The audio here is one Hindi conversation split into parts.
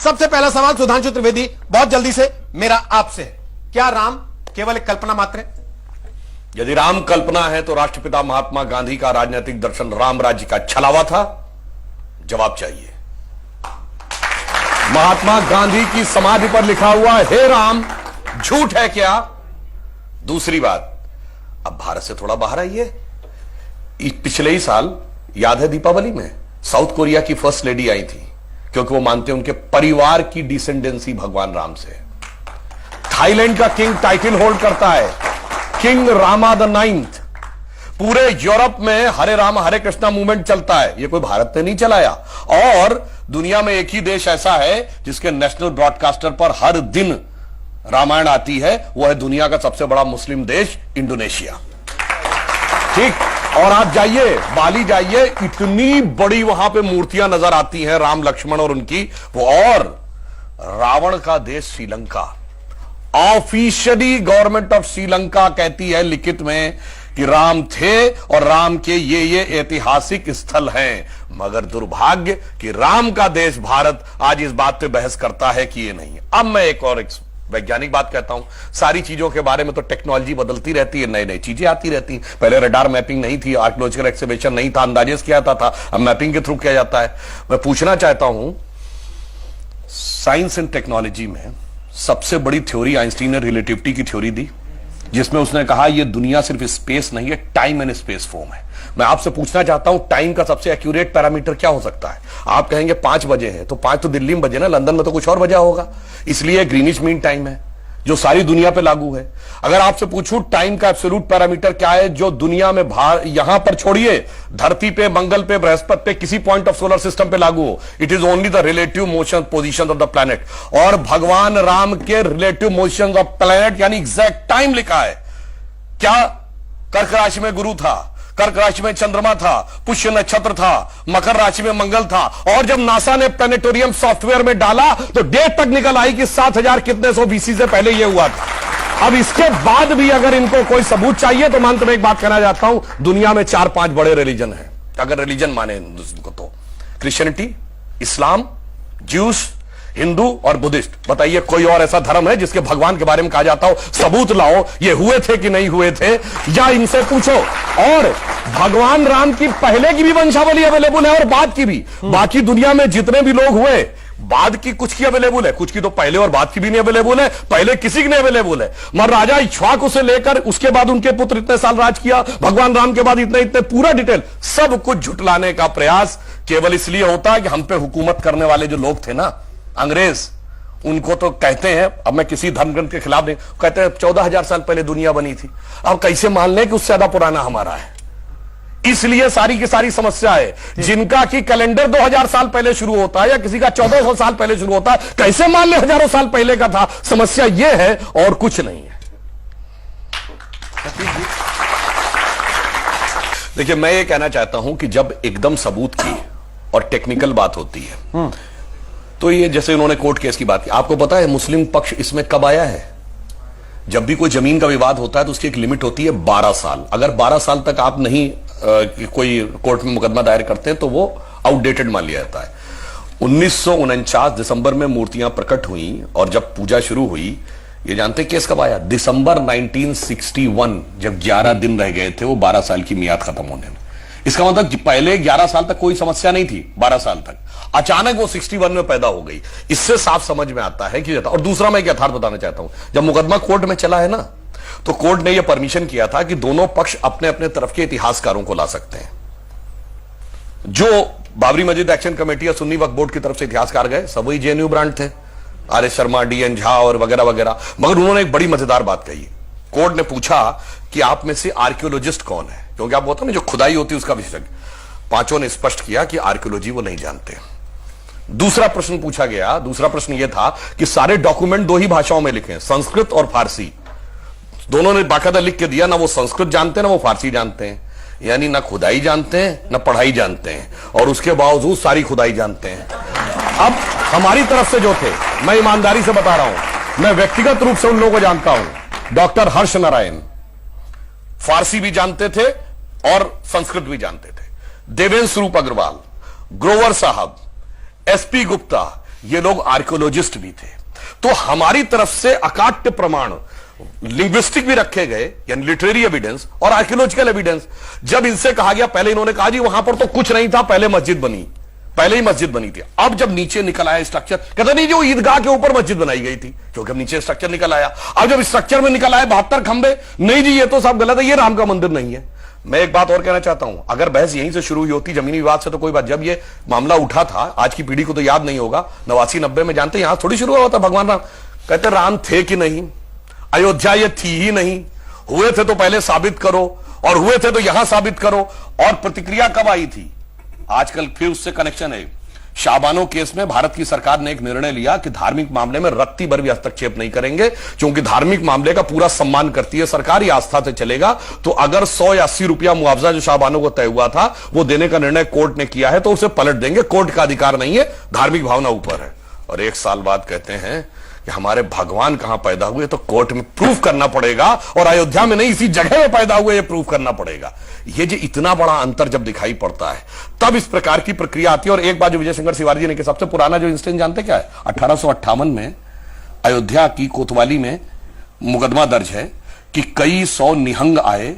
सबसे पहला सवाल सुधांशु त्रिवेदी, बहुत जल्दी से मेरा आपसे है, क्या राम केवल एक कल्पना मात्र है? यदि राम कल्पना है तो राष्ट्रपिता महात्मा गांधी का राजनीतिक दर्शन राम राज्य का छलावा था? जवाब चाहिए। महात्मा गांधी की समाधि पर लिखा हुआ हे राम झूठ है क्या? दूसरी बात, अब भारत से थोड़ा बाहर आइए। पिछले ही साल याद है दीपावली में साउथ कोरिया की फर्स्ट लेडी आई थी, क्योंकि वो मानते हैं उनके परिवार की डिसेंडेंसी भगवान राम से। थाईलैंड का किंग टाइटल होल्ड करता है, किंग रामा द 9th। पूरे यूरोप में हरे राम हरे कृष्णा मूवमेंट चलता है, ये कोई भारत ने नहीं चलाया। और दुनिया में एक ही देश ऐसा है जिसके नेशनल ब्रॉडकास्टर पर हर दिन रामायण आती है, वो है दुनिया का सबसे बड़ा मुस्लिम देश इंडोनेशिया। ठीक, और आप जाइए बाली जाइए, इतनी बड़ी वहां पे मूर्तियां नजर आती हैं राम लक्ष्मण और उनकी वो। और रावण का देश Sri Lanka, officially government of Sri Lanka कहती है लिखित में कि राम थे और राम के ये ऐतिहासिक स्थल हैं, मगर दुर्भाग्य कि राम का देश भारत आज इस बात पे बहस करता है कि ये नहीं है। अब मैं एक वैज्ञानिक बात कहता हूं, सारी चीजों के बारे में तो टेक्नोलॉजी बदलती रहती है, नई नई चीजें आती रहती हैं। पहले रडार मैपिंग नहीं थी, आर्कियोलॉजिकल एक्सकवेशन नहीं था, अंदाजे किया जाता था, अब मैपिंग के थ्रू किया जाता है। मैं पूछना चाहता हूं, साइंस एंड टेक्नोलॉजी में सबसे बड़ी थ्योरी आइंस्टीन ने रिलेटिविटी की थ्योरी दी, जिसमें उसने कहा यह दुनिया सिर्फ स्पेस नहीं है, टाइम एंड स्पेस फॉर्म है। मैं आपसे पूछना चाहता हूं, टाइम का सबसे एक्यूरेट पैरामीटर क्या हो सकता है? आप कहेंगे 5 बजे है, तो 5 तो दिल्ली में बजे ना, लंदन में तो कुछ और बजा होगा, इसलिए ग्रीनिच मीन टाइम है जो सारी दुनिया पे लागू है। अगर आपसे पूछूं टाइम का एब्सोल्यूट पैरामीटर क्या है जो दुनिया में यहां पर छोड़िए, धरती पे, मंगल पे, बृहस्पति पे, किसी पॉइंट ऑफ सोलर सिस्टम पे लागू हो, it is only the relative motion position of the planet. और भगवान राम के रिलेटिव मोशन ऑफ प्लैनेट यानी एग्जैक्ट टाइम लिखा है। क्या कर्क राशि में गुरु था, कर्क राशि में चंद्रमा था, पुष्य नक्षत्र था, मकर राशि में मंगल था, और जब नासा ने प्लैनेटोरियम सॉफ्टवेयर में डाला तो डेट तक निकल आई कि 7000 कितने सौ बीसी से पहले यह हुआ था। अब इसके बाद भी अगर इनको कोई सबूत चाहिए तो मैं एक बात कहना चाहता हूं, दुनिया में 4-5 बड़े रिलीजन हैं, अगर रिलीजन माने को तो क्रिश्चियनिटी, इस्लाम, ज्यूस, हिंदू और बुद्धिस्ट। बताइए कोई और ऐसा धर्म है जिसके भगवान के बारे में कहा जाता हो सबूत लाओ, ये हुए थे कि नहीं हुए थे, या इनसे पूछो। और भगवान राम की पहले की भी वंशावली अवेलेबल है और बाद की भी। बाकी दुनिया में जितने भी लोग हुए, बाद की कुछ की अवेलेबल है, कुछ की तो पहले और बाद की भी नहीं अवेलेबल है, पहले किसी की नहीं अवेलेबल है। मगर राजा इक्ष्वाकु से लेकर उसके बाद उनके पुत्र इतने साल राज किया, भगवान राम के बाद इतने पूरा डिटेल सब कुछ झुटलाने का प्रयास केवल इसलिए होता है कि हम पे हुकूमत करने वाले जो लोग थे ना, अंग्रेज, उनको तो कहते हैं, अब मैं किसी धर्म ग्रंथ के खिलाफ नहीं, कहते हैं 14,000 साल पहले दुनिया बनी थी। अब कैसे मान लें कि उससे ज्यादा पुराना हमारा है? इसलिए सारी की सारी समस्या है। जिनका कि कैलेंडर 2000 साल पहले शुरू होता है या किसी का 1400 साल पहले शुरू होता है, कैसे मान ले हजारों साल पहले का था? समस्या यह है और कुछ नहीं है। देखिए, मैं ये कहना चाहता हूं कि जब एकदम सबूत की और टेक्निकल बात होती है तो ये जैसे उन्होंने कोर्ट केस की बात की, आपको पता है मुस्लिम पक्ष इसमें कब आया है? जब भी कोई जमीन का विवाद होता है तो उसकी एक लिमिट होती है 12 साल। अगर 12 साल तक आप नहीं कोई कोर्ट में मुकदमा दायर करते हैं तो वो आउटडेटेड मान लिया जाता है। 1949 दिसंबर में मूर्तियां प्रकट हुई और जब पूजा शुरू हुई, ये जानते केस कब आया? दिसंबर 1961, जब 11 दिन रह गए थे वो 12 साल की मियाद खत्म होने में। इसका मतलब पहले 11 साल तक कोई समस्या नहीं थी, 12 साल तक अचानक वो 61 में पैदा हो गई। इससे साफ समझ में आता है कि। और दूसरा मैं एक यथार्थ बताना चाहता हूं, जब मुकदमा कोर्ट में चला है ना, तो कोर्ट ने यह परमिशन किया था कि दोनों पक्ष अपने अपने तरफ के इतिहासकारों को ला सकते हैं। जो बाबरी मस्जिद एक्शन कमेटी या सुन्नी वक्फ बोर्ड की तरफ से इतिहासकार गए सब वही जेएनयू ब्रांड थे, आर एस शर्मा, डीएन झा और वगैरह वगैरह। मगर उन्होंने एक बड़ी मजेदार बात कही। कोर्ट ने पूछा कि आप में से आर्कियोलॉजिस्ट कौन है, क्योंकि आप बोलते हैं ना जो खुदाई होती है उसका विशेषज्ञ। पांचों ने स्पष्ट किया कि आर्कियोलॉजी वो नहीं जानते। दूसरा प्रश्न पूछा गया, दूसरा प्रश्न यह था कि सारे डॉक्यूमेंट 2 ही भाषाओं में लिखे, संस्कृत और फारसी। दोनों ने बाकायदा लिख के दिया, ना वो संस्कृत जानते हैं ना वो फारसी जानते हैं, यानी ना खुदाई जानते हैं ना पढ़ाई जानते हैं, और उसके बावजूद सारी खुदाई जानते हैं। अब हमारी तरफ से जो थे, मैं ईमानदारी से बता रहा हूं, मैं व्यक्तिगत रूप से उन लोगों को जानता हूं। डॉक्टर हर्ष नारायण फारसी भी जानते थे और संस्कृत भी जानते थे। देवेंद्र स्वरूप अग्रवाल, ग्रोवर साहब, एसपी गुप्ता, ये लोग आर्कियोलॉजिस्ट भी थे। तो हमारी तरफ से अकाट्य प्रमाण लिंग्विस्टिक भी रखे गए, यानी लिटरेरी एविडेंस और आर्कियोलॉजिकल एविडेंस। जब इनसे कहा गया, पहले इन्होंने कहा जी वहां पर तो कुछ नहीं था, पहले मस्जिद बनी, पहले ही मस्जिद बनी थी। अब जब नीचे निकल आया स्ट्रक्चर, कहते नहीं जो ईदगाह के ऊपर मस्जिद बनाई गई थी, क्योंकि अब नीचे स्ट्रक्चर निकल आया। अब जब स्ट्रक्चर में निकल आए 72 खंबे, नहीं जी ये तो सब गलत है, ये राम का मंदिर नहीं है। मैं एक बात और कहना चाहता हूं, अगर बहस यहीं से शुरू हुई होती जमीनी विवाद से तो कोई बात, जब ये मामला उठा था, आज की पीढ़ी को तो याद नहीं होगा, 89-90 में, जानते यहां थोड़ी शुरू हुआ था भगवान राम। कहते राम थे कि नहीं, अयोध्या ये थी ही नहीं, हुए थे तो पहले साबित करो, और हुए थे तो यहां साबित करो। और प्रतिक्रिया कब आई थी, आजकल फिर उससे कनेक्शन है। शाबानो केस में भारत की सरकार ने एक निर्णय लिया कि धार्मिक मामले में रत्ती भर भी हस्तक्षेप नहीं करेंगे, क्योंकि धार्मिक मामले का पूरा सम्मान करती है सरकार, ये आस्था से चलेगा। तो अगर 100 या 80 रुपया मुआवजा जो शाबानो को तय हुआ था वो देने का निर्णय कोर्ट ने किया है तो उसे पलट देंगे, कोर्ट का अधिकार नहीं है, धार्मिक भावना ऊपर है। और एक साल बाद कहते हैं कि हमारे भगवान कहां पैदा हुए, तो कोर्ट में प्रूफ करना पड़ेगा, और अयोध्या में नहीं इसी जगह में पैदा हुए ये प्रूफ करना पड़ेगा। ये जो इतना बड़ा अंतर जब दिखाई पड़ता है तब इस प्रकार की प्रक्रिया आती है। और एक बात जो विजय शंकर तिवारी जी ने, सबसे पुराना जो इंसिडेंट जानते क्या है, 1858 में अयोध्या की कोतवाली में मुकदमा दर्ज है कि कई 100 निहंग आए,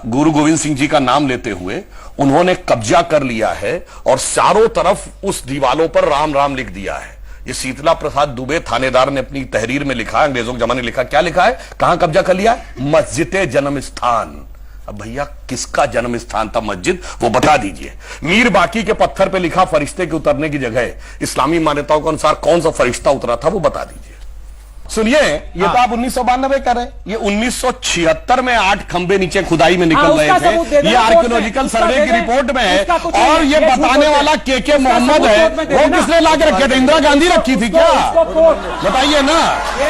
गुरु गोविंद सिंह जी का नाम लेते हुए उन्होंने कब्जा कर लिया है और चारों तरफ उस दीवालों पर राम राम लिख दिया है। ये शीतला प्रसाद दुबे थानेदार ने अपनी तहरीर में लिखा, अंग्रेजों के जमाने लिखा, क्या लिखा है, कहां कब्जा कर लिया, मस्जिद जन्म स्थान। अब भैया किसका जन्म स्थान था मस्जिद, वो बता दीजिए। मीर बाकी के पत्थर पे लिखा फरिश्ते के उतरने की जगह, इस्लामी मान्यताओं के अनुसार कौन सा फरिश्ता उतरा था वो बता दीजिए। सुनिए, ये तो आप 1992 कर रहे हैं, ये 1976 में 8 खंबे नीचे खुदाई में निकल रहे थे, ये आर्कियोलॉजिकल सर्वे की रिपोर्ट में है। और ये बताने वाला के मोहम्मद है, वो किसने ला के रखे थे, इंदिरा गांधी रखी थी क्या, बताइए ना।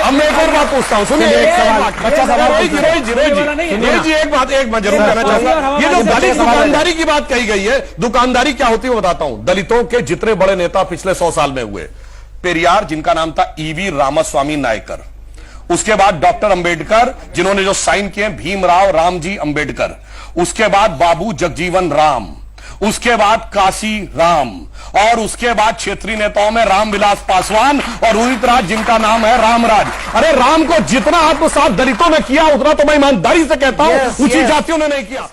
अब मैं एक और बात पूछता हूँ, सुनिए, एक सवाल, अच्छा सवाल, जी एक बात मैं जरूर कहना चाहूंगा। ये जो दलित दुकानदारी की बात कही गई है, दुकानदारी क्या होती है वो बताता हूं। दलितों के जितने बड़े नेता पिछले 100 साल में हुए, पेरियार जिनका नाम था ईवी रामास्वामी नायकर, उसके बाद डॉक्टर अंबेडकर जिन्होंने जो साइन किए भीमराव रामजी अंबेडकर, उसके बाद बाबू जगजीवन राम, उसके बाद काशी राम, और उसके बाद क्षेत्रीय नेताओं में रामविलास पासवान और उदित राज जिनका नाम है रामराज। अरे राम को जितना आत्मसात दलितों ने किया उतना तो मैं ईमानदारी से कहता हूं ऊंची जातियों ने नहीं किया।